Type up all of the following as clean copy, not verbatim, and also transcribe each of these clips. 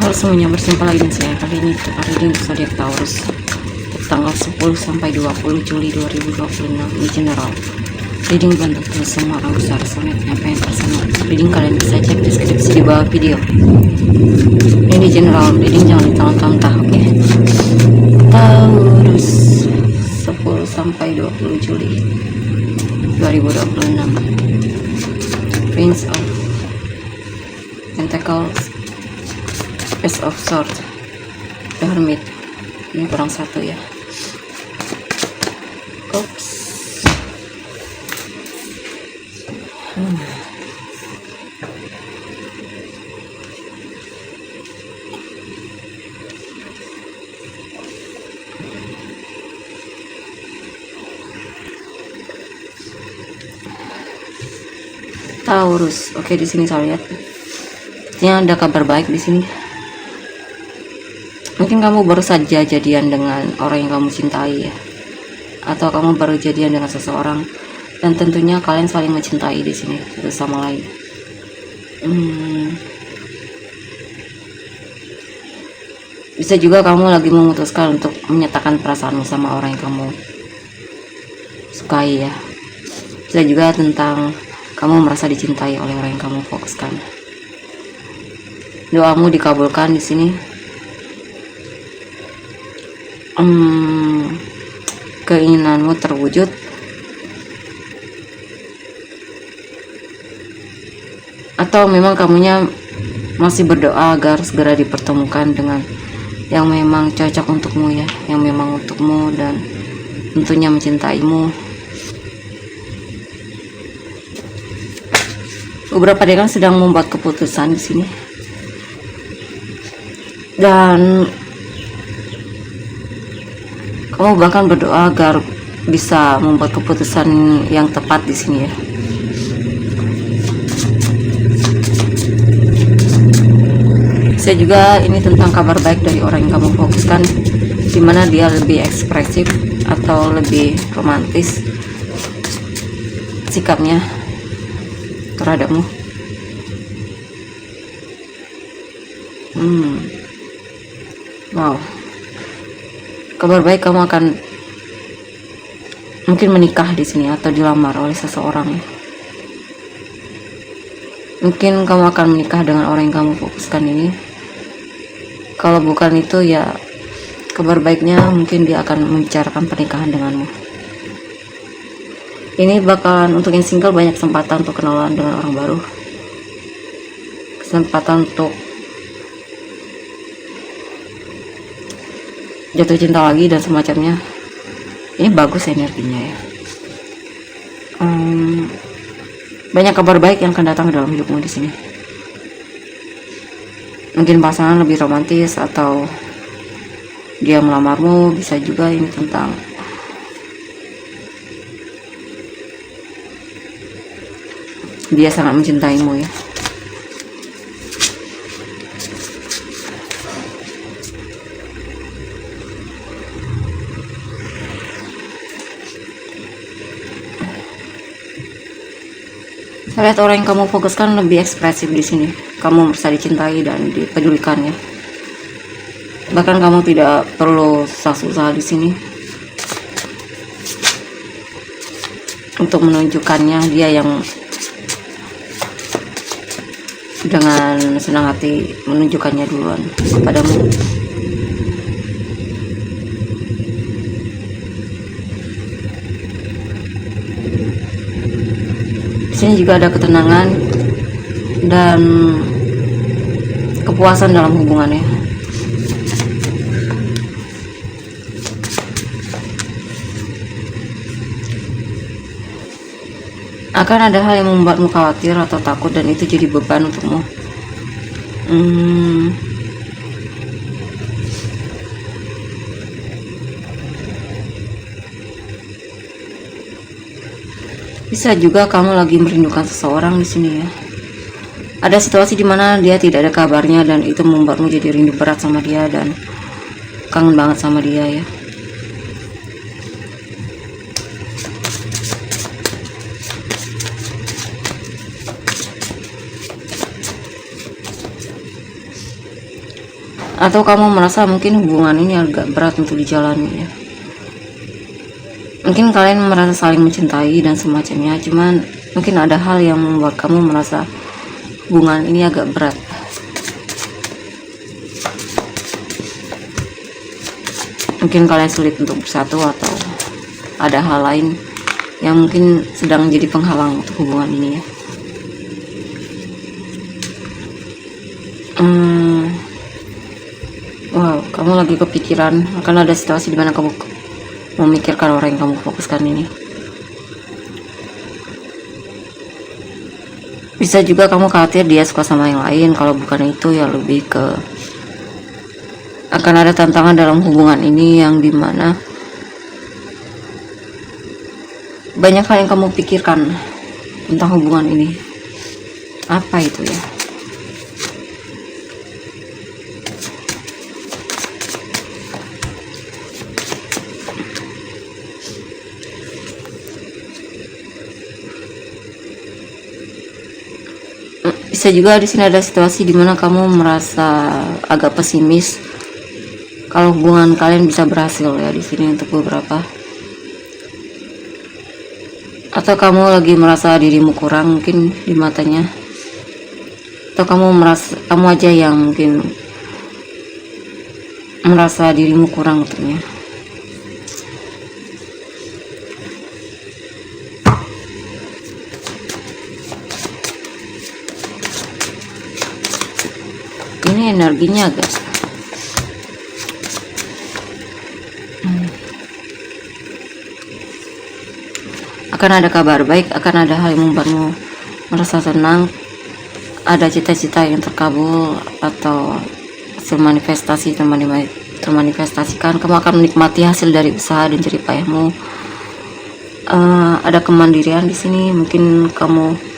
Halo semuanya, berjumpa lagi dengan saya. Kali ini kita reading zodiak Taurus tanggal 10 sampai 20 Juli 2026 di general. Reading bantu terus semua orang besar semuanya apa yang tersama. Reading kalian bisa cek deskripsi di bawah video. Ini di general, reading jangan ditantang-tantang, oke? Taurus 10 sampai 20 Juli 2026. Prince of Pentacles, Ace of Swords, The Hermit. Ini kurang satu ya. Oops. Taurus. Oke, di sini saya lihat ini ada kabar baik di sini. Mungkin kamu baru saja jadian dengan orang yang kamu cintai ya, atau kamu baru jadian dengan seseorang dan tentunya kalian saling mencintai di sini satu sama lain. Bisa juga kamu lagi memutuskan untuk menyatakan perasaanmu sama orang yang kamu sukai ya. Bisa juga tentang kamu merasa dicintai oleh orang yang kamu fokuskan. Doamu dikabulkan di sini. Keinginanmu terwujud. Atau memang kamunya masih berdoa agar segera dipertemukan dengan yang memang cocok untukmu ya, yang memang untukmu dan tentunya mencintaimu. Beberapa dekan sedang membuat keputusan di sini. Dan kamu bahkan berdoa agar bisa membuat keputusan yang tepat di sini ya. Bisa juga ini tentang kabar baik dari orang yang kamu fokuskan, dimana dia lebih ekspresif atau lebih romantis sikapnya terhadapmu. Wow, kabar baik, kamu akan mungkin menikah di sini atau dilamar oleh seseorang. Mungkin kamu akan menikah dengan orang yang kamu fokuskan ini. Kalau bukan itu ya, kabar baiknya mungkin dia akan membicarakan pernikahan denganmu. Ini bakalan untuk yang single banyak kesempatan untuk kenalan dengan orang baru, kesempatan untuk jatuh cinta lagi dan semacamnya. Ini bagus energinya ya. Banyak kabar baik yang akan datang dalam hidupmu di sini. Mungkin pasangan lebih romantis atau dia melamarmu. Bisa juga ini tentang dia sangat mencintaimu ya. Saya lihat orang yang kamu fokuskan lebih ekspresif di sini. Kamu merasa dicintai dan dipedulikan ya. Bahkan kamu tidak perlu susah-susah di sini untuk menunjukkannya. Dia yang dengan senang hati menunjukkannya duluan kepadamu. Di sini juga ada ketenangan dan kepuasan dalam hubungannya. Akan ada hal yang membuatmu khawatir atau takut dan itu jadi beban untukmu. Bisa juga kamu lagi merindukan seseorang di sini ya. Ada situasi di mana dia tidak ada kabarnya dan itu membuatmu jadi rindu berat sama dia dan kangen banget sama dia ya. Atau kamu merasa mungkin hubungan ini agak berat untuk dijalani ya. Mungkin kalian merasa saling mencintai dan semacamnya, cuman mungkin ada hal yang membuat kamu merasa hubungan ini agak berat. Mungkin kalian sulit untuk bersatu, atau ada hal lain yang mungkin sedang jadi penghalang untuk hubungan ini ya. Wow, kamu lagi kepikiran, akan ada situasi dimana kamu memikirkan orang yang kamu fokuskan ini. Bisa juga kamu khawatir dia suka sama yang lain. Kalau bukan itu ya lebih ke akan ada tantangan dalam hubungan ini yang dimana banyak hal yang kamu pikirkan tentang hubungan ini. Apa itu ya? Bisa juga di sini ada situasi dimana kamu merasa agak pesimis kalau hubungan kalian bisa berhasil ya di sini untuk beberapa. Atau kamu lagi merasa dirimu kurang mungkin di matanya. Atau kamu merasa kamu aja yang mungkin merasa dirimu kurang tentunya. Ini energinya agak akan ada kabar baik, akan ada hal yang membuatmu merasa tenang, ada cita-cita yang terkabul atau hasil manifestasi termanifestasikan. Kamu akan menikmati hasil dari usaha dan jerih payahmu. Ada kemandirian di sini. Mungkin kamu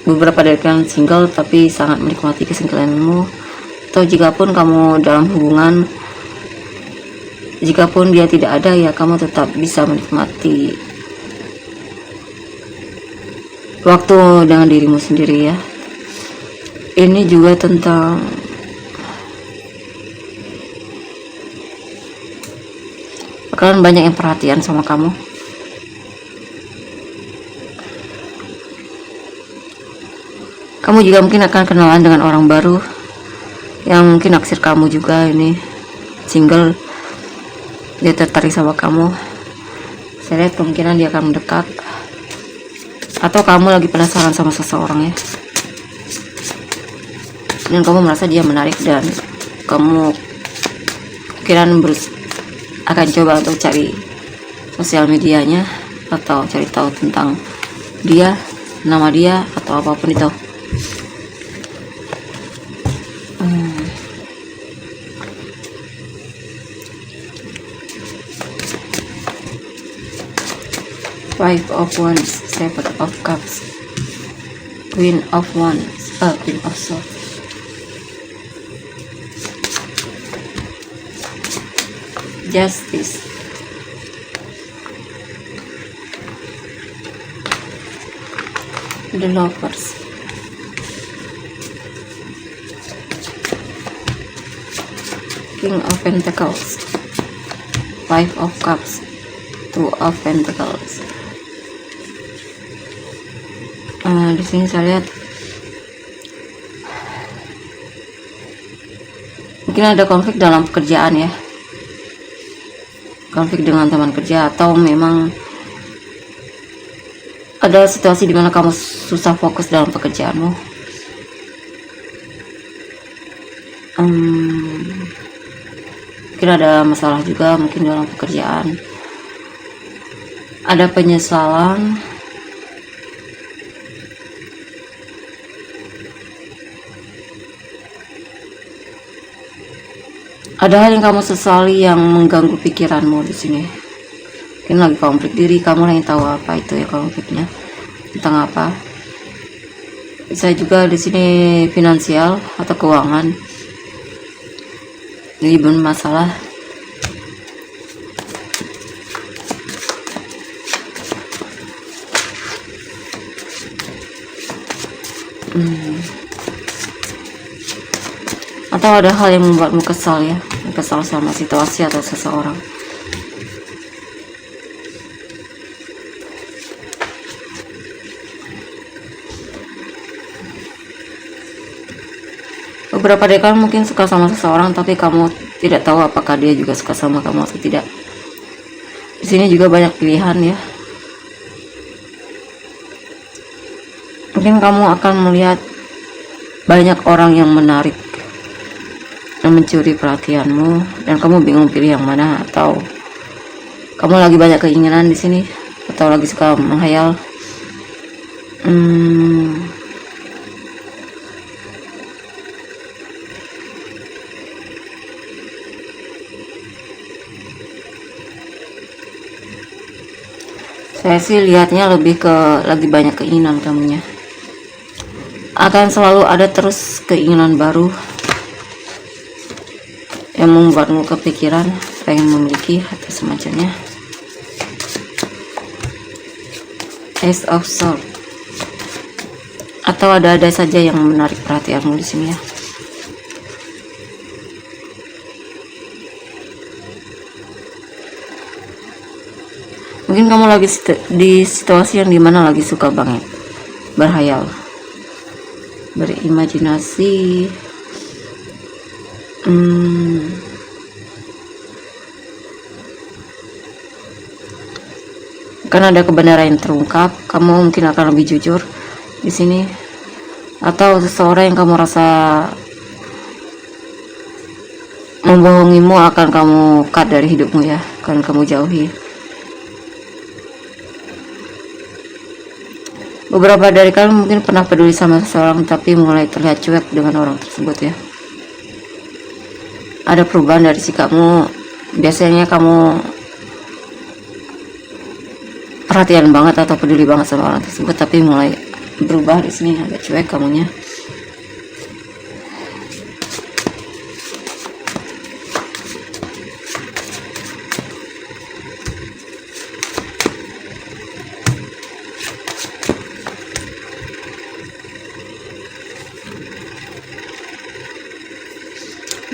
beberapa dari kalian single tapi sangat menikmati kesinggalanmu. Atau jikapun kamu dalam hubungan, jikapun dia tidak ada ya kamu tetap bisa menikmati waktu dengan dirimu sendiri ya. Ini juga tentang bakalan banyak yang perhatian sama kamu. Kamu juga mungkin akan kenalan dengan orang baru yang mungkin naksir kamu juga. Ini single, dia tertarik sama kamu. Saya lihat kemungkinan dia akan mendekat. Atau kamu lagi penasaran sama seseorang ya, dan kamu merasa dia menarik dan kamu kemungkinan akan coba untuk cari sosial medianya atau cari tahu tentang dia, nama dia atau apapun itu. Five of Wands, Seven of Cups, Queen of Wands, Queen of Swords. Justice. The Lovers. King of Pentacles, Five of Cups, Two of Pentacles. Di sini saya lihat mungkin ada konflik dalam pekerjaan ya, konflik dengan teman kerja, atau memang ada situasi dimana kamu susah fokus dalam pekerjaanmu. Mungkin ada masalah juga mungkin dalam pekerjaan, ada penyesalan. Ada hal yang kamu sesali yang mengganggu pikiranmu di sini. Mungkin lagi konflik diri, kamu yang tahu apa itu ya konfliknya, tentang apa. Bisa juga di sini finansial atau keuangan. Jadi bermasalah. atau ada hal yang membuatmu kesal ya, kesal sama situasi atau seseorang. Beberapa dari kamu mungkin suka sama seseorang, tapi kamu tidak tahu apakah dia juga suka sama kamu atau tidak. Di sini juga banyak pilihan ya. Mungkin kamu akan melihat banyak orang yang menarik, yang mencuri perhatianmu, dan kamu bingung pilih yang mana. Atau kamu lagi banyak keinginan di sini, atau lagi suka menghayal. Saya sih lihatnya lebih ke lagi banyak keinginan kamunya. Akan selalu ada terus keinginan baru yang membuatmu kepikiran pengen memiliki atau semacamnya. Ace of Swords. Atau ada saja yang menarik perhatianmu di sini ya. Mungkin kamu lagi di situasi yang dimana lagi suka banget berhayal, berimajinasi. Karena ada kebenaran yang terungkap, kamu mungkin akan lebih jujur di sini. Atau seseorang yang kamu rasa membohongimu akan kamu cut dari hidupmu ya, akan kamu jauhi. Beberapa dari kalian mungkin pernah peduli sama seseorang tapi mulai terlihat cuek dengan orang tersebut ya. Ada perubahan dari sikapmu. Biasanya kamu perhatian banget atau peduli banget sama orang tersebut, tapi mulai berubah di sini, agak cuek kamunya.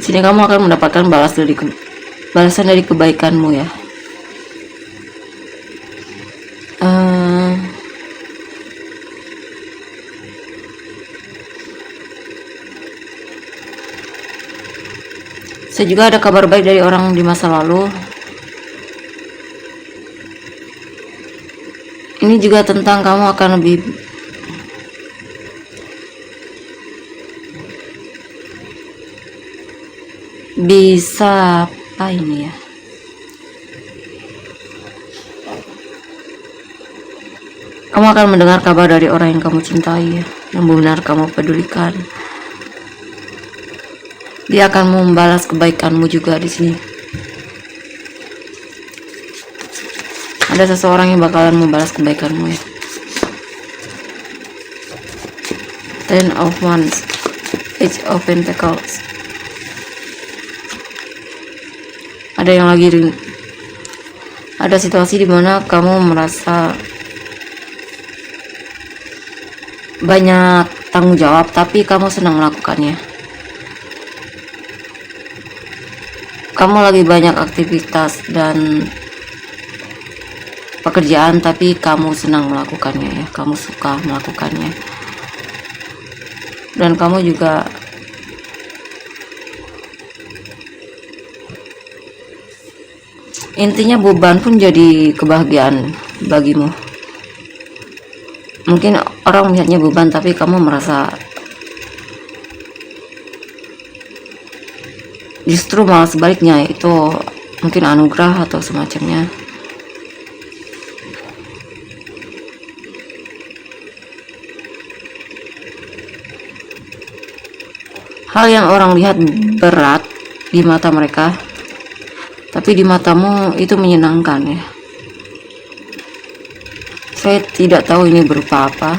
Di sini kamu akan mendapatkan balasan dari kebaikanmu ya. Saya juga ada kabar baik dari orang di masa lalu. Ini juga tentang kamu akan lebih bisa apa ini ya, kamu akan mendengar kabar dari orang yang kamu cintai ya, yang benar kamu pedulikan. Dia akan membalas kebaikanmu juga di sini. Ada seseorang yang bakalan membalas kebaikanmu ya. Ten of Wands, Page of Pentacles. Ada yang lagi ada situasi di mana kamu merasa banyak tanggung jawab tapi kamu senang melakukannya. Kamu lagi banyak aktivitas dan pekerjaan tapi kamu senang melakukannya ya, kamu suka melakukannya. Dan kamu juga intinya beban pun jadi kebahagiaan bagimu. Mungkin orang melihatnya beban tapi kamu merasa justru malah sebaliknya, itu mungkin anugerah atau semacamnya. Hal yang orang lihat berat di mata mereka, tapi di matamu itu menyenangkan ya. Saya tidak tahu ini berupa apa.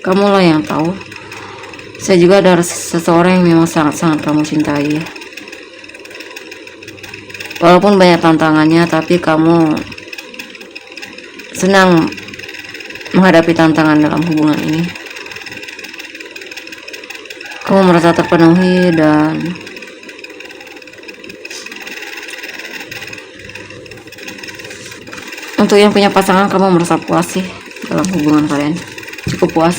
Kamulah yang tahu. Saya juga ada seseorang yang memang sangat-sangat kamu cintai ya. Walaupun banyak tantangannya, tapi kamu senang menghadapi tantangan dalam hubungan ini. Kamu merasa terpenuhi, dan untuk yang punya pasangan, kamu merasa puas sih dalam hubungan kalian, cukup puas.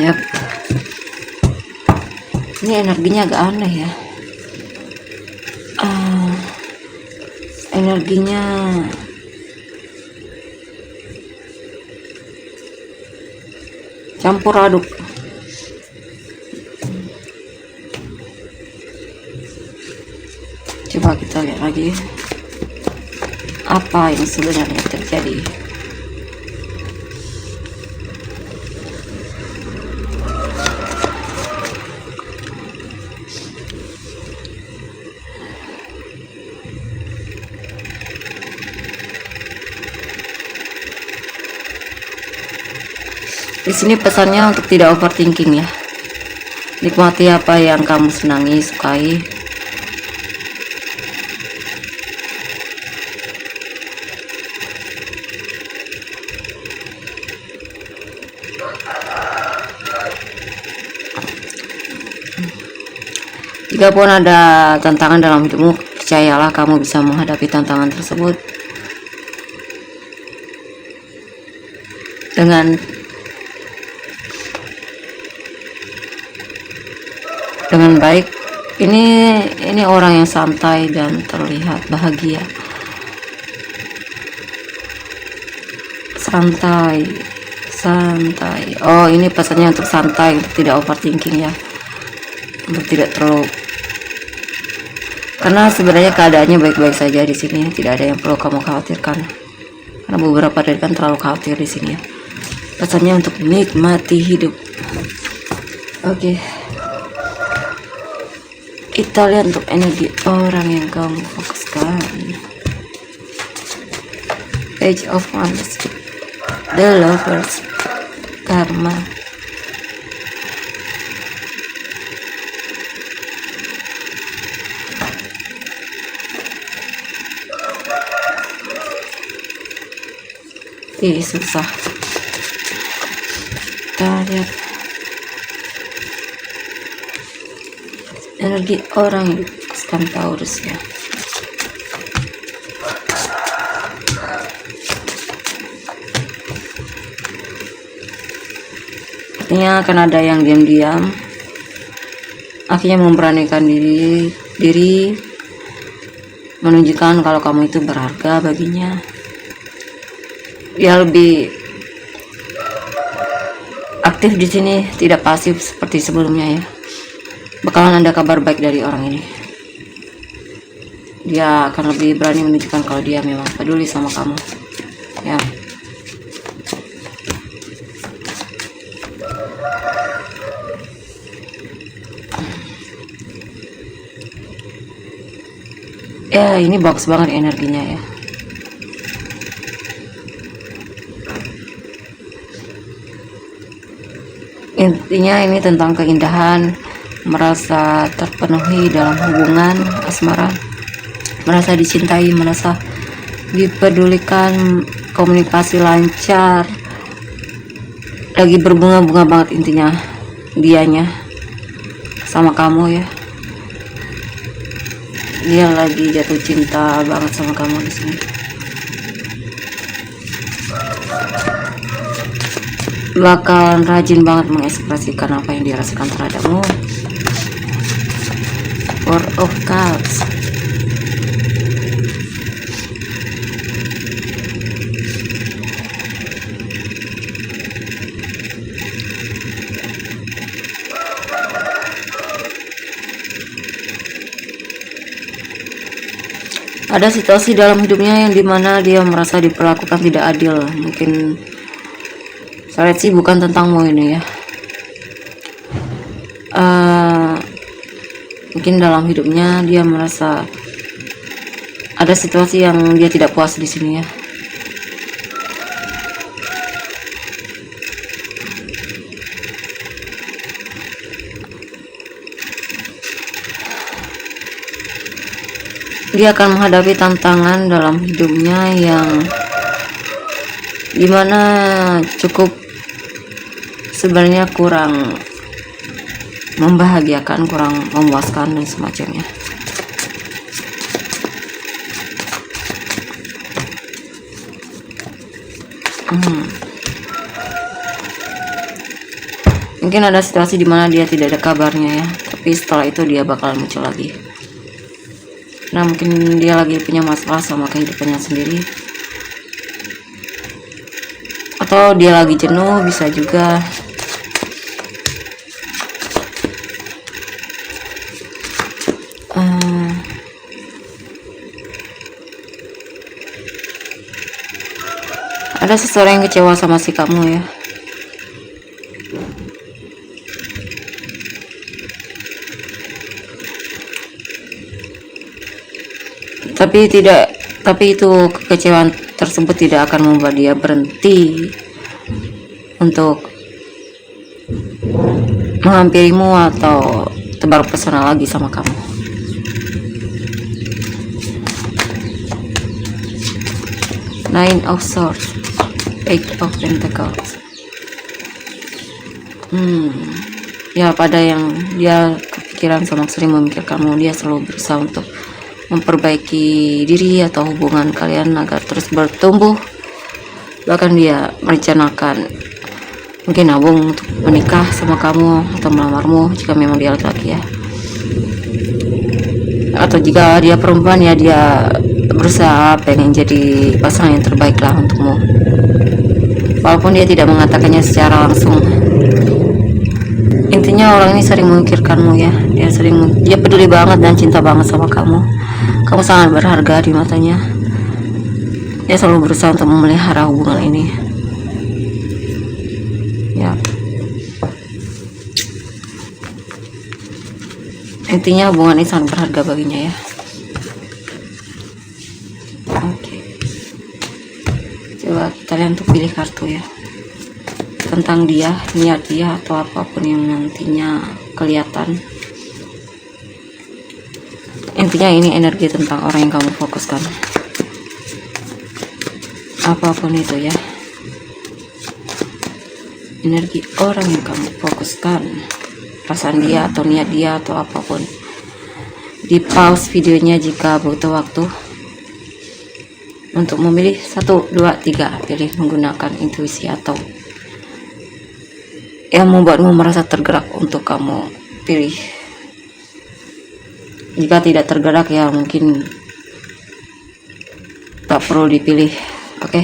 Yap. Ini energinya agak aneh ya. Energinya campur aduk. Coba kita lihat lagi apa yang sebenarnya terjadi. Di sini pesannya untuk tidak overthinking ya. Nikmati apa yang kamu senangi, sukai. Jikapun ada tantangan dalam hidupmu, percayalah kamu bisa menghadapi tantangan tersebut dengan baik. Ini orang yang santai dan terlihat bahagia. Santai. Oh, ini pesannya untuk santai, untuk tidak overthinking ya, untuk tidak terlalu, karena sebenarnya keadaannya baik-baik saja di sini, tidak ada yang perlu kamu khawatirkan. Karena beberapa dari kan terlalu khawatir di sini ya. Pesannya untuk nikmati hidup. Oke. Kita lihat untuk energi orang yang kamu fokuskan. Page of Wands, The Lovers, Karma. Ih, susah. Kita lihat energi orang yang difokuskan Taurus ya. Artinya akan ada yang diam-diam akhirnya memberanikan diri menunjukkan kalau kamu itu berharga baginya. Dia lebih aktif di sini, tidak pasif seperti sebelumnya ya. Bakalan ada kabar baik dari orang ini. Dia akan lebih berani menunjukkan kalau dia memang peduli sama kamu ya. Ya, ini bagus banget energinya ya. Intinya ini tentang keindahan, merasa terpenuhi dalam hubungan asmara, merasa dicintai, merasa dipedulikan, komunikasi lancar, lagi berbunga-bunga banget intinya dianya sama kamu ya. Dia lagi jatuh cinta banget sama kamu di sini. Bakalan rajin banget mengekspresikan apa yang dirasakan terhadapmu. Four of Cups. Ada situasi dalam hidupnya yang dimana dia merasa diperlakukan tidak adil. Mungkin saya lihat sih bukan tentangmu ini ya. Mungkin dalam hidupnya dia merasa ada situasi yang dia tidak puas di sini ya. Dia akan menghadapi tantangan dalam hidupnya yang dimana cukup sebenarnya kurang membahagiakan, kurang memuaskan dan semacamnya. Mungkin ada situasi dimana dia tidak ada kabarnya ya, tapi setelah itu dia bakal muncul lagi. Nah, mungkin dia lagi punya masalah sama kehidupannya sendiri, atau dia lagi jenuh, bisa juga. Ada seseorang yang kecewa sama sikapmu ya. Tapi itu kekecewaan tersebut tidak akan membuat dia berhenti untuk menghampirimu atau tebar pesona lagi sama kamu. Nine of Swords, Eight of Pentacles. Ya, pada yang dia kepikiran sama sering memikirkanmu, dia selalu berusaha untuk memperbaiki diri atau hubungan kalian agar terus bertumbuh. Bahkan dia merencanakan mungkin nabung untuk menikah sama kamu atau melamarmu jika memang dia laki-laki ya. Atau jika dia perempuan ya, dia berusaha pengen jadi pasangan yang terbaik lah untukmu, walaupun dia tidak mengatakannya secara langsung. Intinya orang ini sering memikirkanmu ya, dia peduli banget dan cinta banget sama kamu. Kamu sangat berharga di matanya. Dia selalu berusaha untuk memelihara hubungan ini ya. Intinya hubungan ini sangat berharga baginya ya. Oke, coba kita lihat untuk pilih kartu ya, tentang dia, niat dia, atau apapun yang nantinya kelihatan. Intinya ini energi tentang orang yang kamu fokuskan, apapun itu ya, energi orang yang kamu fokuskan, perasaan dia atau niat dia atau apapun. Di pause videonya jika butuh waktu untuk memilih 1, 2, 3. Pilih menggunakan intuisi atau yang membuatmu merasa tergerak untuk kamu pilih. Jika tidak tergerak ya mungkin tak perlu dipilih. Oke,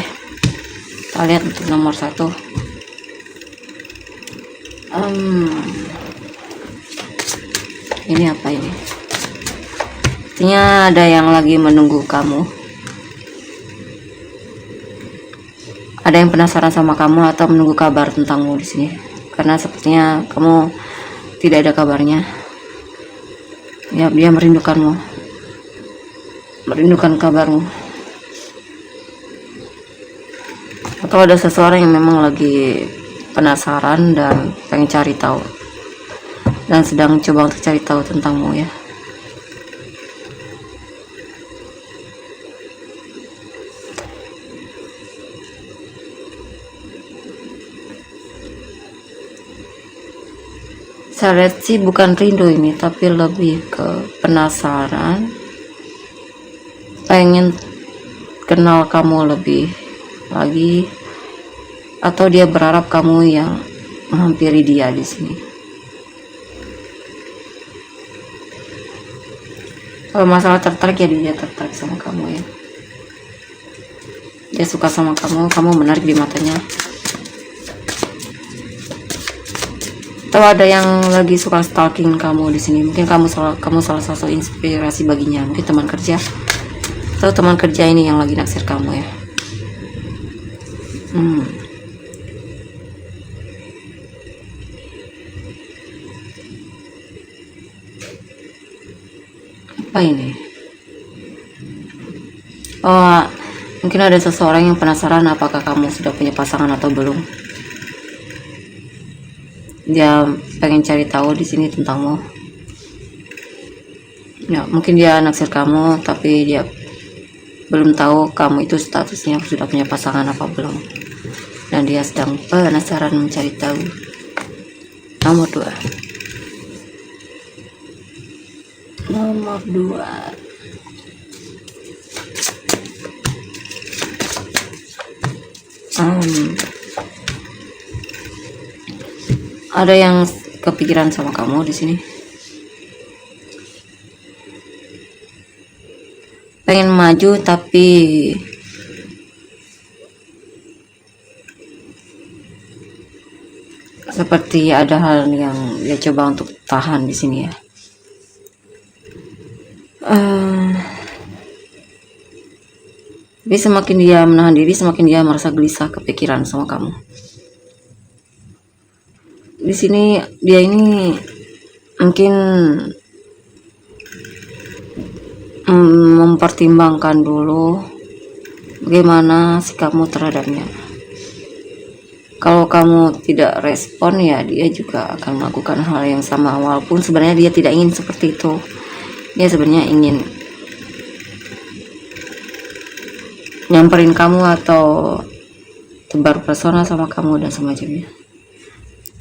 kita lihat untuk nomor 1. Ini apa ini? Artinya ada yang lagi menunggu kamu, ada yang penasaran sama kamu atau menunggu kabar tentangmu di sini, karena sepertinya kamu tidak ada kabarnya ya. Dia merindukanmu, merindukan kabarmu. Atau ada seseorang yang memang lagi penasaran dan pengen cari tahu dan sedang coba untuk cari tahu tentangmu ya. Saya lihat sih bukan rindu ini, tapi lebih ke penasaran, pengen kenal kamu lebih lagi, atau dia berharap kamu yang menghampiri dia di sini. Kalau masalah tertarik ya, dia tertarik sama kamu ya. Dia suka sama kamu, kamu menarik di matanya. Atau ada yang lagi suka stalking kamu di sini. Mungkin kamu salah satu inspirasi baginya. Mungkin teman kerja, atau teman kerja ini yang lagi naksir kamu ya. Apa ini? Oh, mungkin ada seseorang yang penasaran apakah kamu sudah punya pasangan atau belum. Dia pengen cari tahu di sini tentangmu ya. Mungkin dia naksir kamu, tapi dia belum tahu kamu itu statusnya sudah punya pasangan apa belum, dan dia sedang penasaran mencari tahu. Nomor 2. Nomor 2. Ada yang kepikiran sama kamu di sini. Pengen maju tapi seperti ada hal yang dia coba untuk tahan di sini ya. Tapi semakin dia menahan diri, semakin dia merasa gelisah, kepikiran sama kamu. Di sini dia ini mungkin mempertimbangkan dulu bagaimana sikapmu terhadapnya. Kalau kamu tidak respon, ya dia juga akan melakukan hal yang sama, walaupun sebenarnya dia tidak ingin seperti itu. Dia sebenarnya ingin nyamperin kamu atau tebar pesona sama kamu dan semacamnya.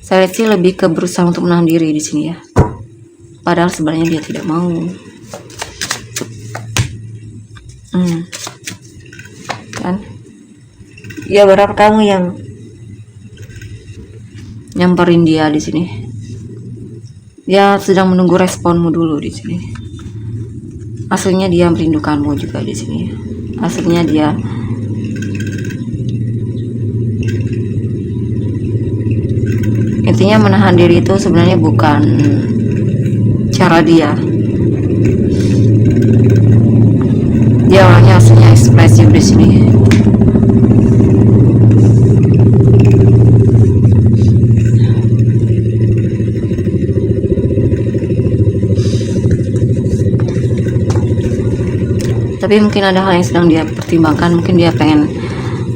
Saya sih lebih ke berusaha untuk menahan diri di sini ya. Padahal sebenarnya dia tidak mau. Kan? Ya berharap kamu yang nyamperin dia di sini. Dia sedang menunggu responmu dulu di sini. Aslinya dia merindukanmu juga di sini. Aslinya dia intinya menahan diri itu sebenarnya bukan cara dia. Dia orangnya aslinya ekspresif di sini. Tapi mungkin ada hal yang sedang dia pertimbangkan. Mungkin dia pengen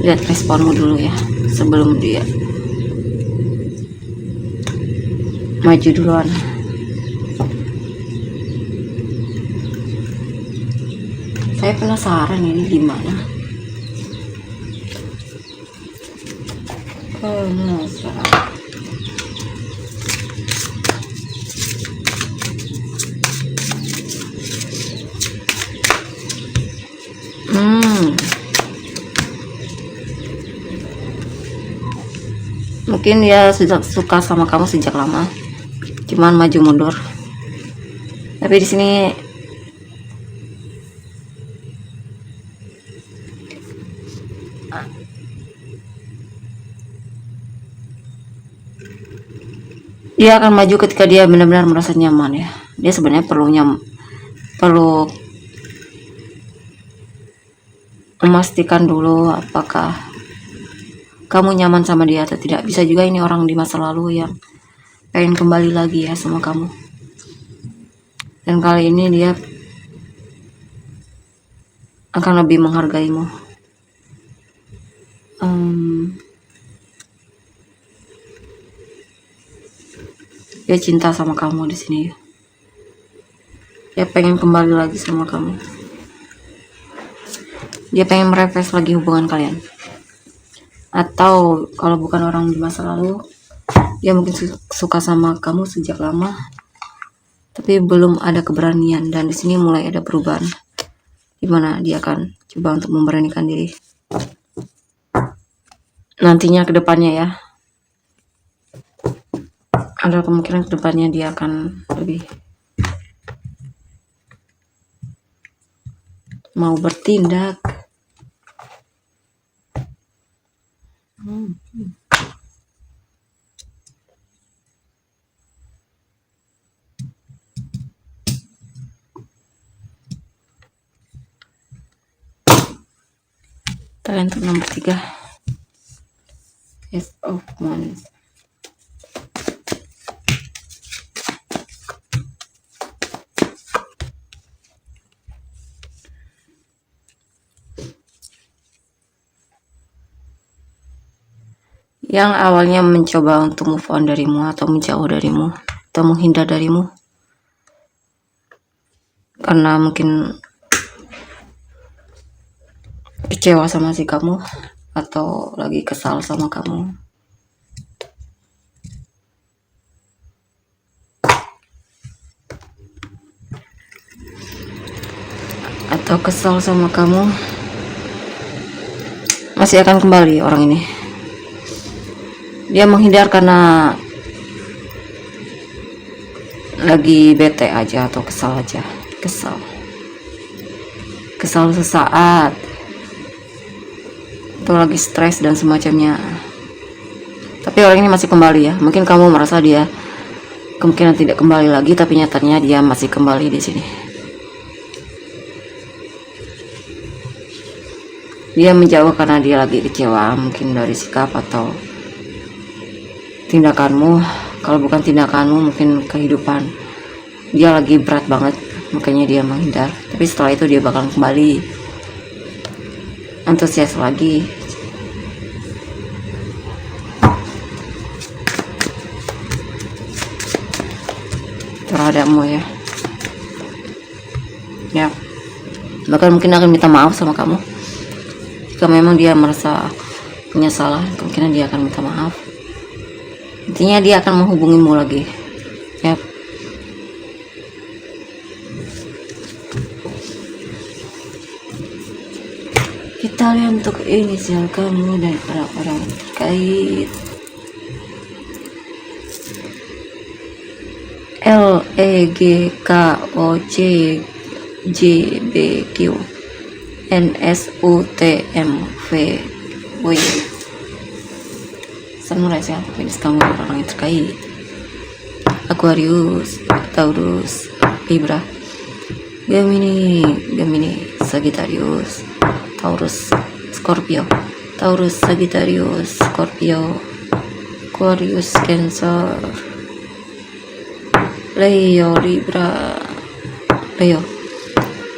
lihat responmu dulu ya, sebelum dia maju duluan. Saya penasaran ini gimana. Penasaran. Mungkin dia sudah suka sama kamu sejak lama, cuman maju mundur. Tapi di sini dia akan maju ketika dia benar-benar merasa nyaman ya. Dia sebenarnya perlu memastikan dulu apakah kamu nyaman sama dia atau tidak. Bisa juga ini orang di masa lalu yang pengen kembali lagi ya sama kamu. Dan kali ini dia akan lebih menghargaimu. Dia cinta sama kamu di sini ya. Dia pengen kembali lagi sama kamu. Dia pengen merefresh lagi hubungan kalian. Atau kalau bukan orang di masa lalu, dia mungkin suka sama kamu sejak lama, tapi belum ada keberanian. Dan di sini mulai ada perubahan, dimana dia akan coba untuk memberanikan diri nantinya ke depannya ya. Ada kemungkinan ke depannya dia akan lebih mau bertindak. Kalian untuk nomor 3, Ace of Wands. Yang awalnya mencoba untuk move on darimu atau menjauh darimu atau menghindar darimu karena mungkin kecewa sama si kamu atau lagi kesal sama kamu. Atau kesal sama kamu, masih akan kembali orang ini. Dia menghindar karena lagi bete aja atau kesal aja. Kesal sesaat, atau lagi stres dan semacamnya. Tapi orang ini masih kembali ya. Mungkin kamu merasa dia kemungkinan tidak kembali lagi, tapi nyatanya dia masih kembali di sini. Dia menjauh karena dia lagi kecewa, mungkin dari sikap atau tindakanmu. Kalau bukan tindakanmu, mungkin kehidupan. Dia lagi berat banget, makanya dia menghindar. Tapi setelah itu dia bakal kembali, antusias lagi. Terhadapmu ya. Bahkan mungkin akan minta maaf sama kamu. Jika memang dia merasa punya salah, kemungkinan dia akan minta maaf. Intinya dia akan menghubungimu lagi ya. Kita lihat untuk inisial kamu dan orang-orang terkait. LEGKOCJBQ NSUTMVW. Samurai ya, jenis kamu orang yang terkait. Aquarius, Taurus, Libra, Gemini, Sagittarius, Taurus, Scorpio, Taurus, Sagittarius, Scorpio, Aquarius, Cancer, Leo, Libra,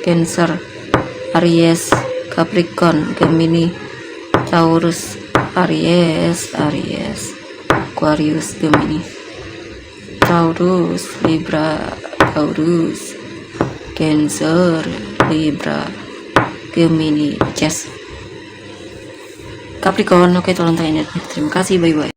Cancer, Aries, Capricorn, Gemini, Taurus, Aries, Aquarius, Gemini, Taurus, Libra, Taurus, Cancer, Libra, Gemini, Capricorn. Oke, tolong tanya. Terima kasih, bye bye.